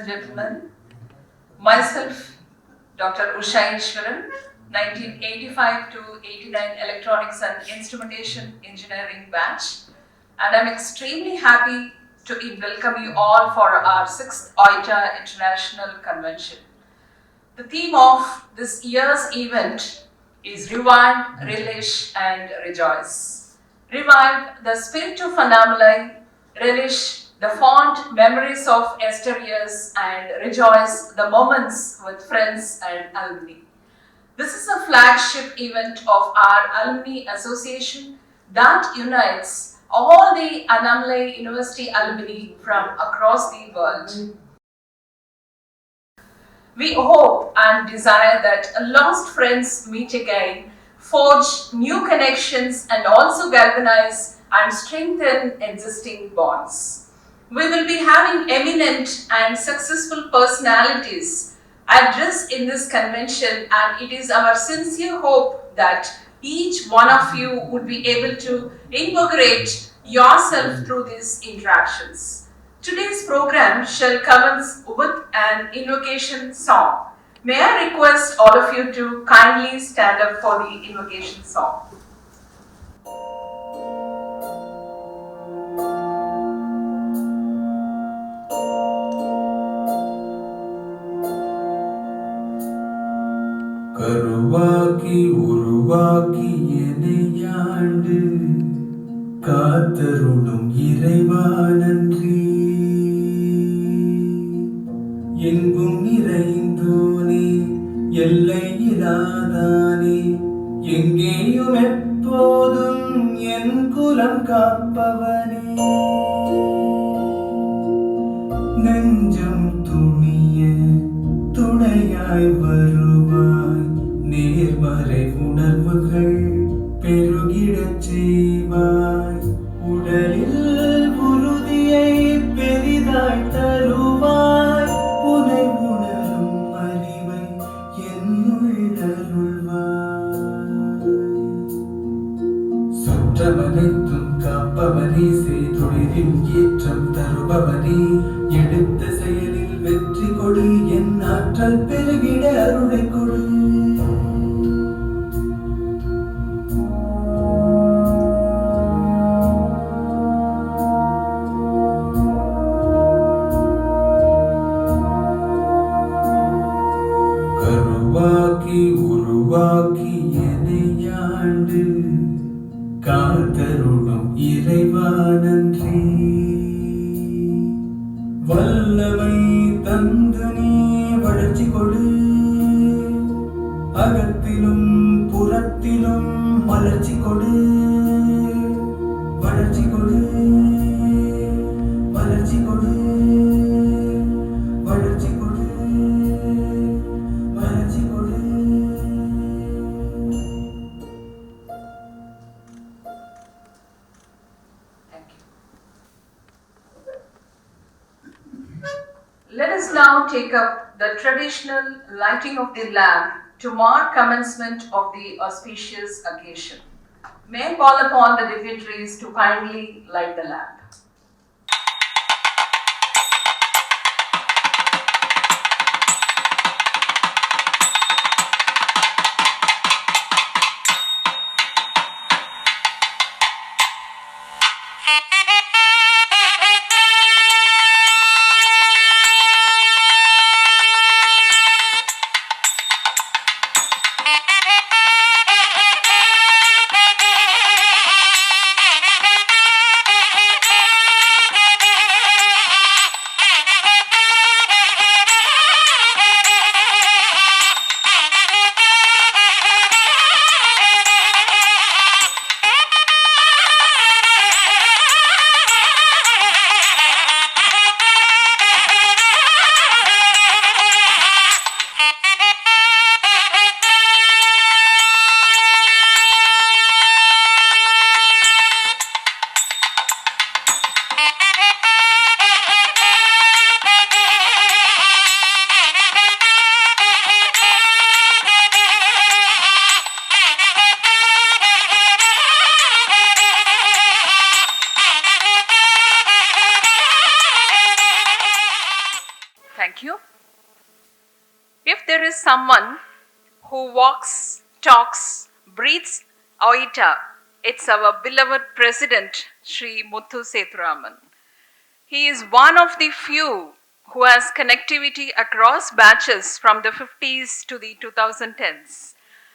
and gentlemen, myself, Dr. Usha Ishwaran, 1985 to 89 Electronics and Instrumentation Engineering batch, and I'm extremely happy to welcome you all for our 6th OITA International Convention. The theme of this year's event is Revive, Relish and Rejoice. Revive the spirit of Annamalai, relish the fond memories of yesteryears, and rejoice the moments with friends and alumni. This is a flagship event of our Alumni Association that unites all the Annamalai University alumni from across the world. We hope and desire that lost friends meet again, forge new connections, and also galvanize and strengthen existing bonds. We will be having eminent and successful personalities address in this convention, and it is our sincere hope that each one of you would be able to invigorate yourself through these interactions. Today's program shall commence with an invocation song. May I request all of you to kindly stand up for the invocation song. கருவாக்கி உருவாக்கி என்னையாண்டு காத்தருளும் இறைவா நன்றி. எங்கும் நிறைந்தோனே எல்லையிலாதானே, எங்கேயும் எப்போதும் என் குலம் காப்பவனே. நெஞ்சம் துணிய துணையாய் வருவாய், நேர்மறை உணர்வுகள் பெருகிடச் செய்வாய். உடலில் உறுதியை பெரிதாய் தருவாய், உனை உணரும் அறிவை என்னுள் அருள்வாய். சுற்றமனைத்தும் காப்பவனே, செய்தொழிலில் ஏற்றம் தருபவனே, எடுத்த செயலில் வெற்றி கொடு, என் ஆற்றல் பெருகிட அருளை கொடு. கருவாக்கி உருவாக்கி என்னையாண்டு காத்தருளும் இறைவா நன்றி. வல்லமை தந்து நீ வளர்ச்சி கொடு, அகத்திலும் புறத்திலும் வளர்ச்சி கொடு. வளர்ச்சி கொடு, வளர்ச்சி கொடு, வளர்ச்சி கொடு, வளர்ச்சி கொடு. Thank you. Let us now take up the traditional lighting of the lamp to mark commencement of the auspicious occasion. May I call upon the dignitaries to kindly light the lamp. someone who walks, talks, breathes Oita, it's our beloved President, Sri Muthu Sethuraman. He is one of the few who has connectivity across batches from the 50s to the 2010s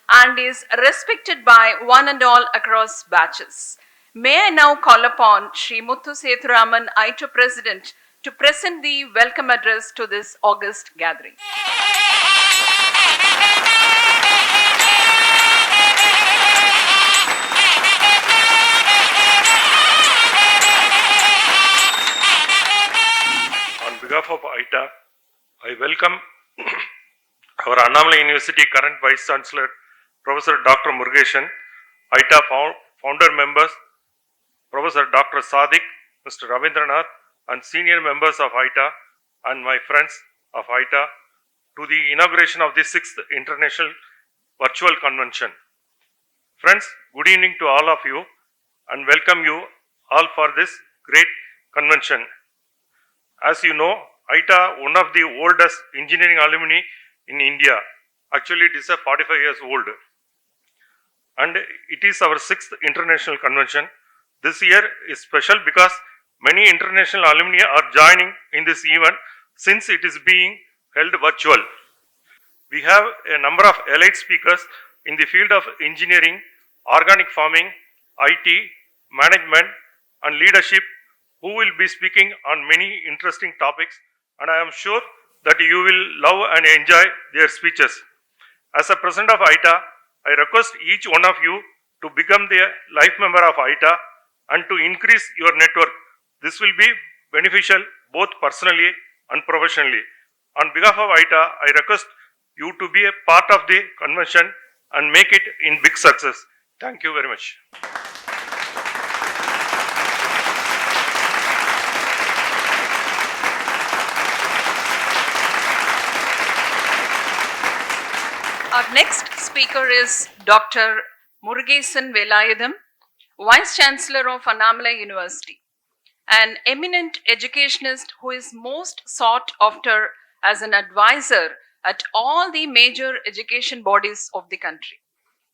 and is respected by one and all across batches. May I now call upon Sri Muthu Sethuraman, ITO President, to present the welcome address to this August gathering. On behalf of ITA, I welcome our Annamalai University current Vice Chancellor, Professor Dr. Murugesan, ITA founder members, Professor Dr. Sadiq, Mr. Ravindranath, and senior members of ITA, and my friends of ITA, to the inauguration of the 6th International Virtual Convention. Friends, good evening to all of you, and welcome you all for this great convention. As you know, ITA, one of the oldest engineering alumni in India. Actually, it is a 45 years old. And it is our 6th international convention. This year is special because many international alumni are joining in this event since it is being held virtual. We have a number of elite speakers in the field of engineering, organic farming, IT, management, and leadership who will be speaking on many interesting topics, and I am sure that you will love and enjoy their speeches. As a president of ITA, I request each one of you to become the life member of ITA and to increase your network. This will be beneficial both personally and professionally. On behalf of ITA, I request you to be a part of the convention and make it in big success. Thank you very much. Our next speaker is Dr. Murugesan Velayudham, Vice Chancellor of Annamalai University, an eminent educationist who is most sought after as an advisor at all the major education bodies of the country.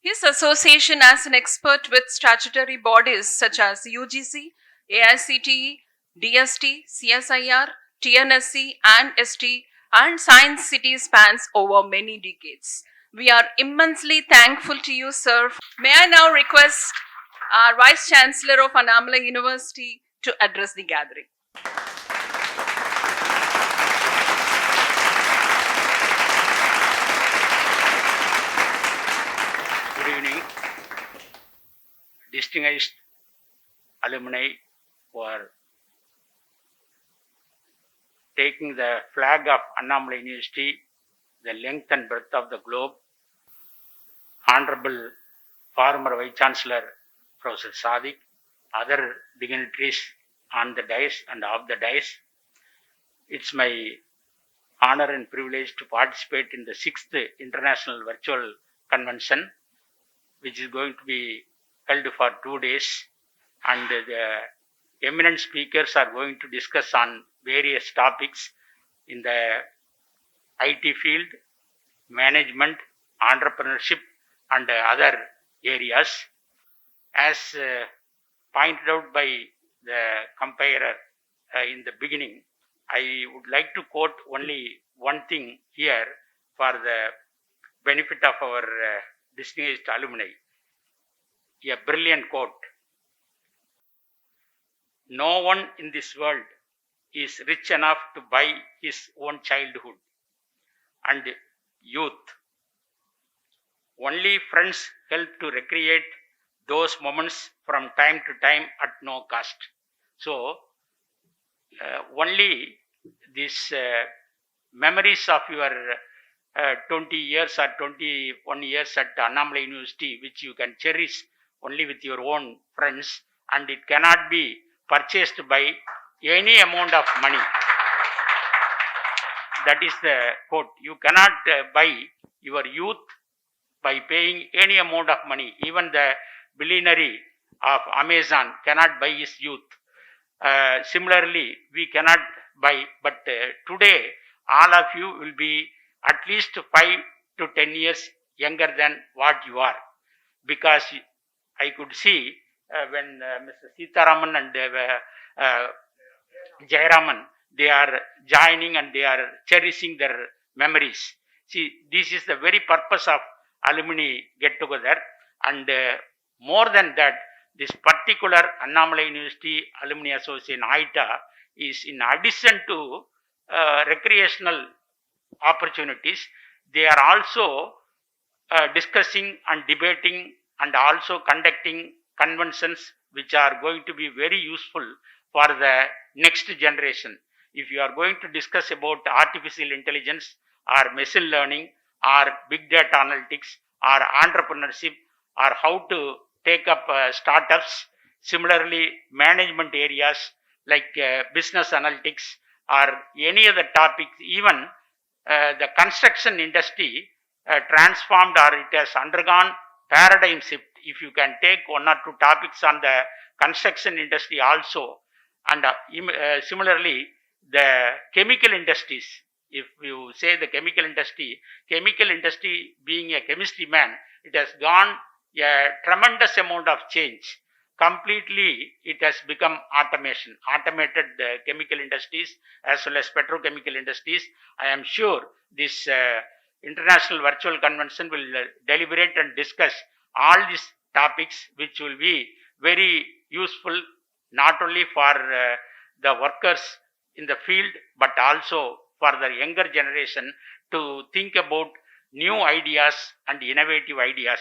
His association as an expert with statutory bodies such as UGC, AICTE, DST, CSIR, TNSC, and ST, and Science City spans over many decades. We are immensely thankful to you, sir. May I now request our Vice Chancellor of Annamalai University to address the gathering. Good evening, distinguished alumni who are taking the flag of Annamalai University, the length and breadth of the globe. Honorable former Vice Chancellor Professor Sadiq, other dignitaries on the dais and off the dais. It's my honor and privilege to participate in the 6th International Virtual Convention, which is going to be held for 2 days, and the eminent speakers are going to discuss on various topics in the IT field, management, entrepreneurship, and other areas. As pointed out by the comparer in the beginning, I would like to quote only one thing here for the benefit of our distinguished alumni. A brilliant quote. No one in this world is rich enough to buy his own childhood and youth. Only friends help to recreate those moments from time to time at no cost. So, only these memories of your 20 years or 21 years at Annamalai University, which you can cherish only with your own friends, and it cannot be purchased by any amount of money. That is the quote. You cannot buy your youth by paying any amount of money. Even the billionaire of Amazon cannot buy his youth. Similarly, we cannot buy, but today all of you will be at least 5 to 10 years younger than what you are. Because I could see when Mr. Sitaraman and Jayaraman, they are joining and they are cherishing their memories. See, this is the very purpose of alumni get together, and more than that, this particular Annamalai University Alumni Association AITA is in addition to recreational opportunities, they are also discussing and debating and also conducting conventions which are going to be very useful for the next generation. If you are going to discuss about artificial intelligence or machine learning or big data analytics or entrepreneurship or how to take up startups, similarly management areas like business analytics or any other topics, even the construction industry transformed or it has undergone paradigm shift. If you can take one or two topics on the construction industry also, and similarly the chemical industries, if you say the chemical industry being a chemistry man, it has gone a tremendous amount of change. Completely it has become automated the chemical industries as well as petrochemical industries. I am sure this international virtual convention will deliberate and discuss all these topics which will be very useful not only for the workers in the field but also for the younger generation to think about new ideas and innovative ideas.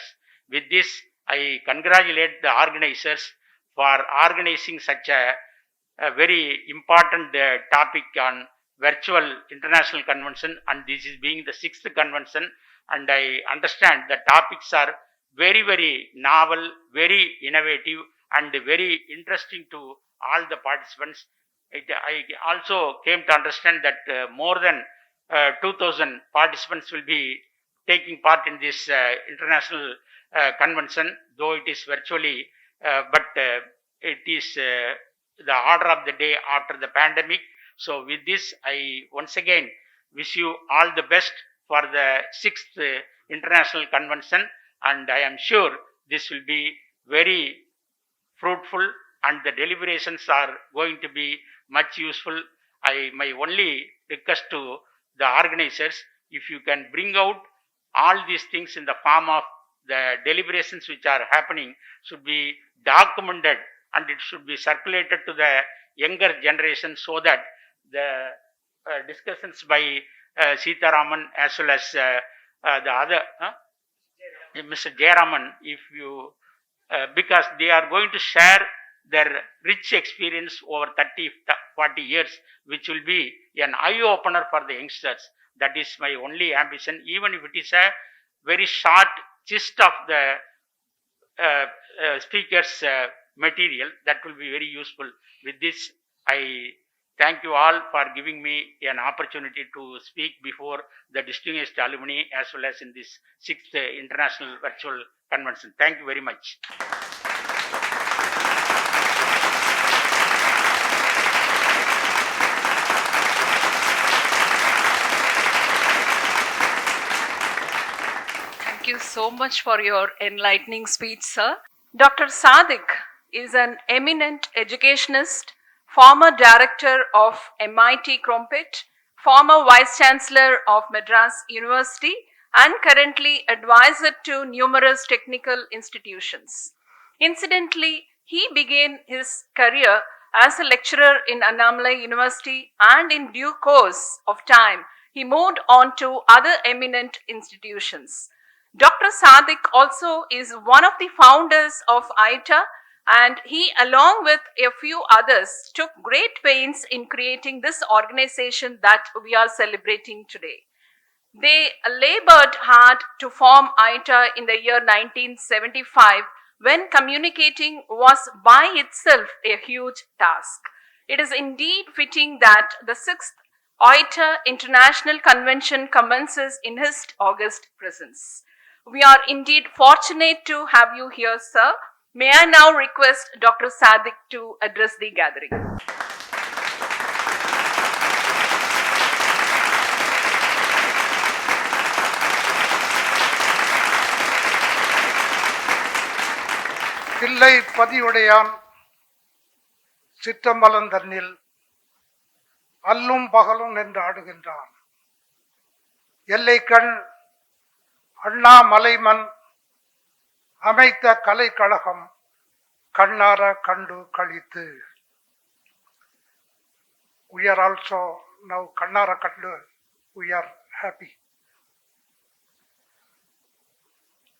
With this, I congratulate the organizers for organizing such a very important topic on virtual international convention, and this is being the 6th convention, and I understand the topics are very, very novel, very innovative and very interesting to all the participants. I also came to understand that more than 2000 participants will be taking part in this international convention, though it is virtually, but it is the order of the day after the pandemic. So with this, I once again wish you all the best for the 6th international convention, and I am sure this will be very fruitful and the deliberations are going to be much useful. My only request to the organizers, if you can bring out all these things in the form of the deliberations which are happening, should be documented and it should be circulated to the younger generation so that the discussions by Sitaraman as well as the other Mr. Jayaraman, if you because they are going to share their rich experience over 30-40 years, which will be an eye-opener for the youngsters. That is my only ambition, even if it is a very short gist of the speaker's material, that will be very useful. With this, I thank you all for giving me an opportunity to speak before the distinguished alumni as well as in this 6th International Virtual Convention. Thank you very much. Thank you so much for your enlightening speech, sir. Dr. Sadiq is an eminent educationist, former director of MIT Crumpet, former vice chancellor of Madras University, and currently advisor to numerous technical institutions. Incidentally, he began his career as a lecturer in Annamalai University, and in due course of time, he moved on to other eminent institutions. Dr. Sadiq also is one of the founders of AITA, and he, along with a few others, took great pains in creating this organization that we are celebrating today. They labored hard to form AITA in the year 1975, when communicating was by itself a huge task. It is indeed fitting that the 6th AITA International Convention commences in his august presence. We are indeed fortunate to have you here, sir. May I now request Dr. Sadiq to address the gathering. Thillai பதியுடையான் Chitrambalam தன்னில் அல்லும் பகலும் நின்று ஆடுகின்றான். எல்லைக்கண் அண்ணாமலைமன் அமைத்த கலைக்கழகம் கண்ணார கண்டு கழித்து. We are also now Kannara Kandu. We are happy.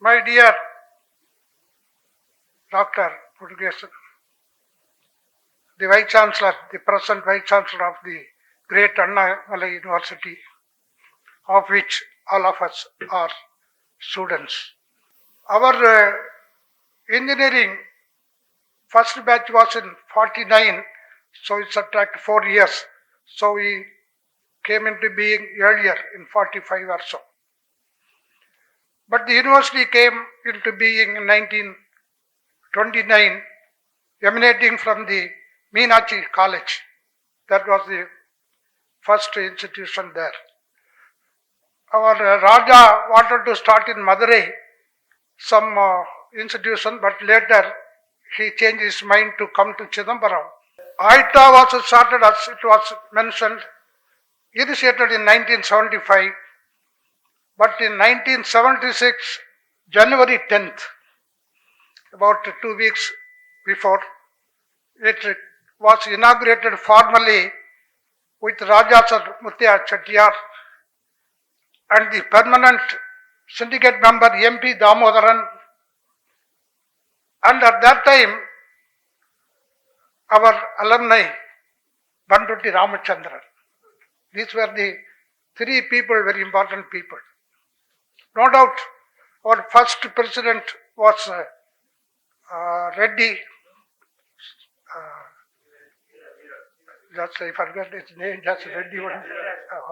My dear Dr. Murugesan, the Vice Chancellor, the present Vice Chancellor of the great Annamalai University, of which all of us are students. Our engineering first batch was in 49, so it subtract 4 years. So we came into being earlier in 45 or so. But the university came into being in 1929, emanating from the Meenakshi College. That was the first institution there. Our Raja wanted to start in Madurai some institution, but later he changed his mind to come to Chidambaram. AITA was started, as it was mentioned, initiated in 1975, but in 1976, January 10th, about 2 weeks before, it was inaugurated formally with Raja Sir Muttiah Chettiar and the permanent syndicate member MP Damodaran, and at that time our alumni Bandutti Ramachandran. These were the 3 people, very important people. No doubt our first president was Reddy, I forgot his name, just Reddy one.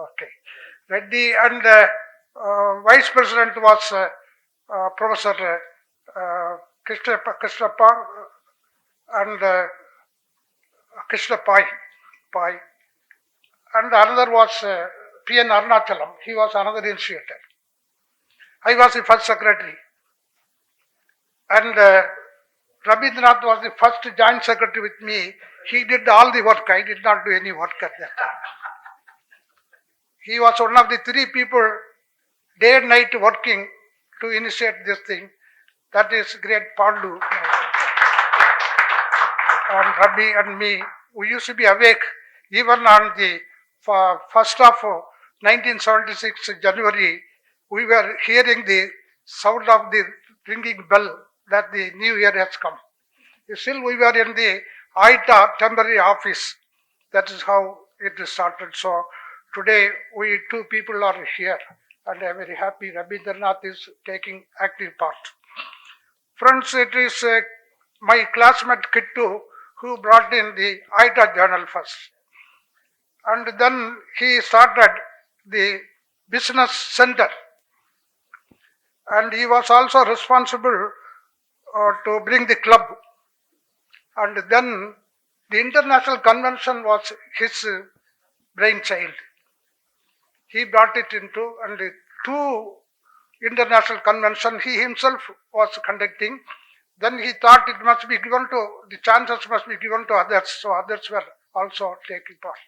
Okay. Reddy, and vice president was Professor Krishnappa and Krishna Pai, and another was P.N. Arunachalam. He was another initiator. I was the first secretary, and Rabindranath was the first joint secretary with me. He did all the work. I did not do any work at that time. He was one of the 3 people, day and night working to initiate this thing. That is great Pandu. And Rabbi and me, we used to be awake even on the first of 1976 January. We were hearing the sound of the ringing bell that the new year has come. Still we were in the AITA temporary office. That is how it started. So today we 2 people are here, and I am very happy Rabindranath is taking active part. Friends, it is my classmate Kittu who brought in the AITA journal first. And then he started the business center. And he was also responsible to bring the club. And then the international convention was his brainchild. He brought it into, and 2 international convention he himself was conducting. Then he thought it must be given to, the chances must be given to others, so others were also taking part.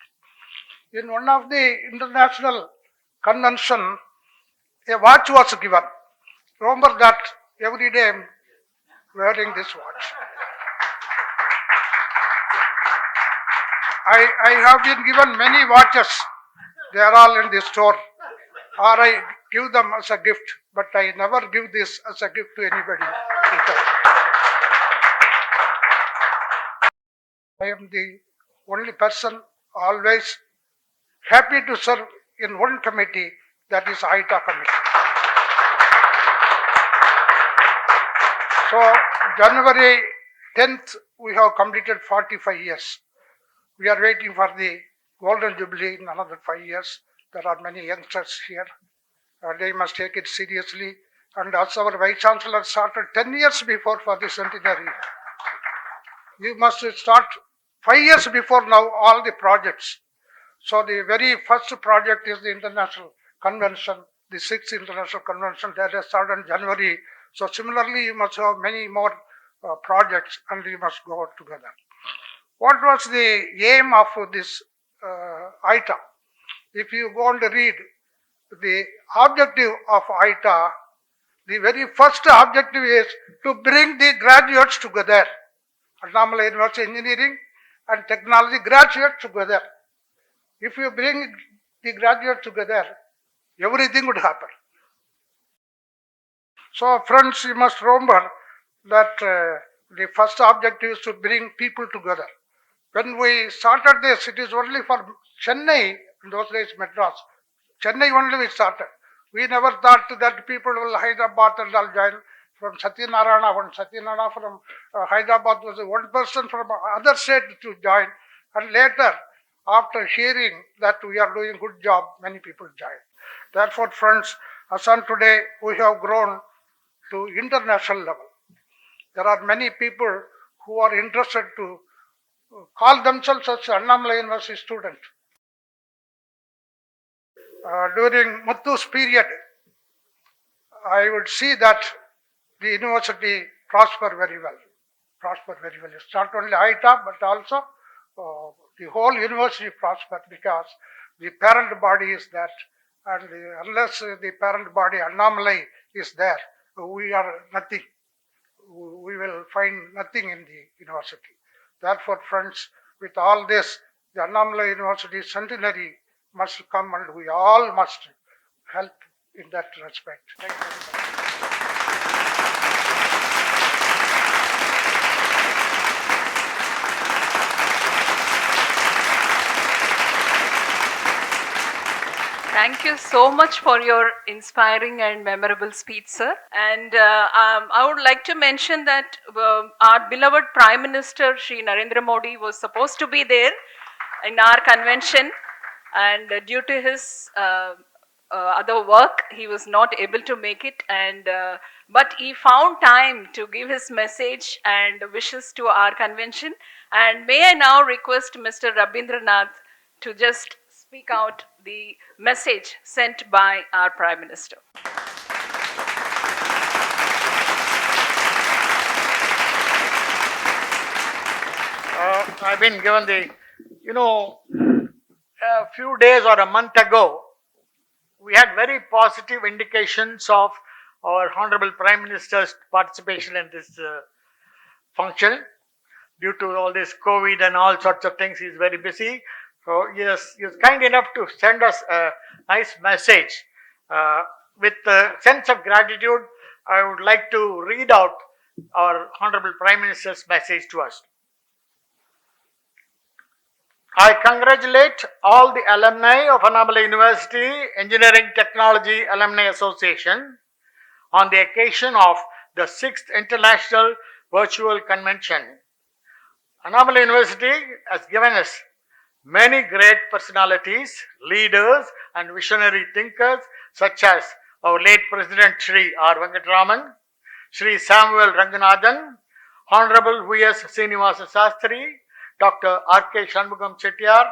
In one of the international convention, a watch was given. Remember that every day I am wearing this watch. I have been given many watches. They are all in the store. Or I give them as a gift, but I never give this as a gift to anybody. I am the only person always happy to serve in one committee, that is AITA committee. So January 10th, we have completed 45 years. We are waiting for the Golden Jubilee in another 5 years. There are many youngsters here. They must take it seriously. And as our Vice Chancellor started 10 years before for the centenary, you must start 5 years before now all the projects. So the very first project is the International Convention, the 6th International Convention that has started in January. So similarly, you must have many more projects, and we must go together. What was the aim of this ITA? If you go and read the objective of ITA, the very first objective is to bring the graduates together. Annamalai University Engineering and Technology graduates together. If you bring the graduates together, everything would happen. So friends, you must remember that the first objective is to bring people together. When we started this, it is only for Chennai, in those days Madras. Chennai only we started. We never thought that people will Hyderabad and all join from Satyanarayana. When Satyanarayana from Hyderabad was one person from other state to join. And later, after hearing that we are doing good job, many people joined. Therefore, friends, as on today, we have grown to international level. There are many people who are interested to call themselves as Annamalai University student. During Muthu's period, I would see that the university prosper very well. It's not only ITA, but also the whole university prospered because the parent body is there. And unless the parent body, Annamalai, is there, we are nothing. We will find nothing in the university. Therefore, friends, with all this, the Annamalai University centenary must come and we all must help in that respect. Thank you very much. Thank you so much for your inspiring and memorable speech, sir. And I would like to mention that our beloved Prime Minister, Shri Narendra Modi, was supposed to be there in our convention. And due to his other work, he was not able to make it. And but he found time to give his message and wishes to our convention. And may I now request Mr. Rabindranath to just speak out the message sent by our Prime Minister. I've been given the, a few days or a month ago, we had very positive indications of our Honorable Prime Minister's participation in this function. Due to all this COVID and all sorts of things, he's very busy. So he is kind enough to send us a nice message. With a sense of gratitude, I would like to read out our Honorable Prime Minister's message to us. I congratulate all the alumni of Annamalai University Engineering Technology Alumni Association on the occasion of the 6th International Virtual Convention. Annamalai University has given us many great personalities, leaders and visionary thinkers such as our late President Shri R. Venkataraman, Shri Samuel Ranganathan, Honorable V.S. Srinivasa Sastri, Dr. R.K. Shanmugam Chettiar,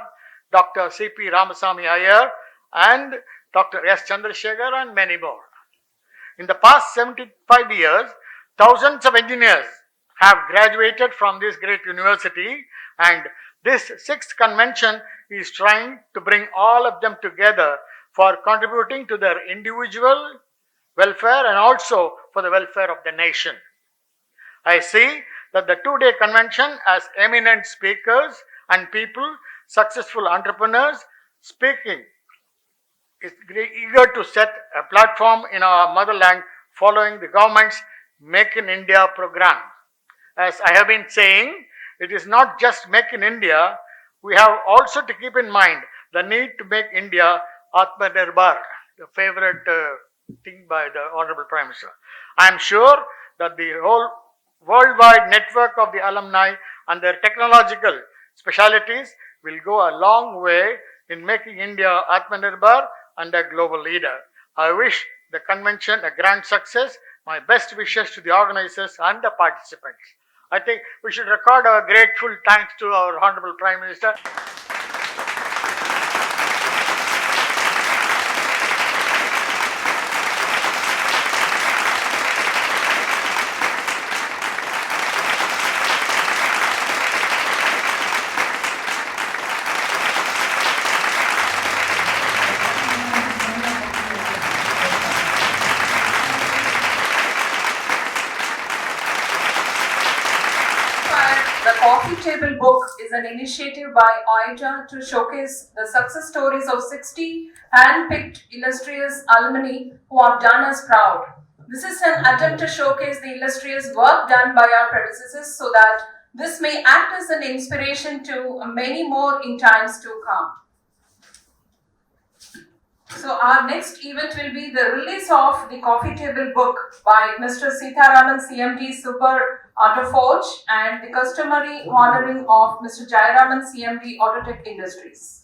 Dr. C.P. Ramasamy Iyer, and Dr. S. Chandrasekhar, and many more. In the past 75 years, thousands of engineers have graduated from this great university, and this 6th convention is trying to bring all of them together for contributing to their individual welfare and also for the welfare of the nation. I see that the 2-day convention has eminent speakers and people, successful entrepreneurs speaking, is eager to set a platform in our motherland following the government's Make in India program. As I have been saying, it is not just Make in India, we have also to keep in mind the need to make India Atmanirbhar, the favorite thing by the Honorable Prime Minister. I am sure that the whole worldwide network of the alumni and their technological specialities will go a long way in making India Atmanirbhar and a global leader. I wish the convention a grand success. My best wishes to the organizers and the participants. I think we should record our grateful thanks to our Honorable Prime Minister. The Coffee Table Book is an initiative by OITA to showcase the success stories of 60 hand-picked illustrious alumni who have done us proud. This is an attempt to showcase the illustrious work done by our predecessors so that this may act as an inspiration to many more in times to come. So our next event will be the release of the Coffee Table Book by Mr. Sitharaman CMD Super Auto Forge and the customary honoring of Mr. Jayaraman CMD Autotech Industries.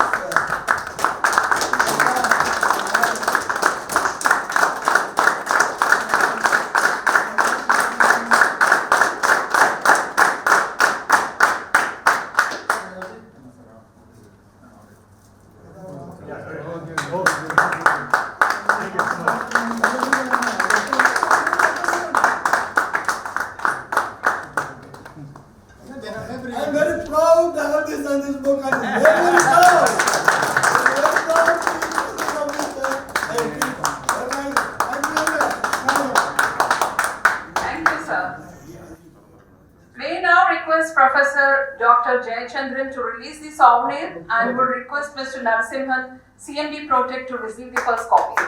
I'm very proud to have this on this book. I'm very proud. Very proud to be Thank you, sir. May now request Professor Dr. Jayachandran to release the souvenir and would request Mr. Narasimhan, CMD Protect, to receive the first copy.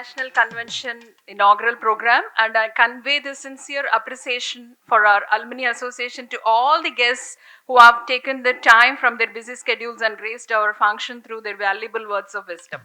International Convention inaugural program, and I convey the sincere appreciation for our Alumni Association to all the guests who have taken the time from their busy schedules and graced our function through their valuable words of wisdom.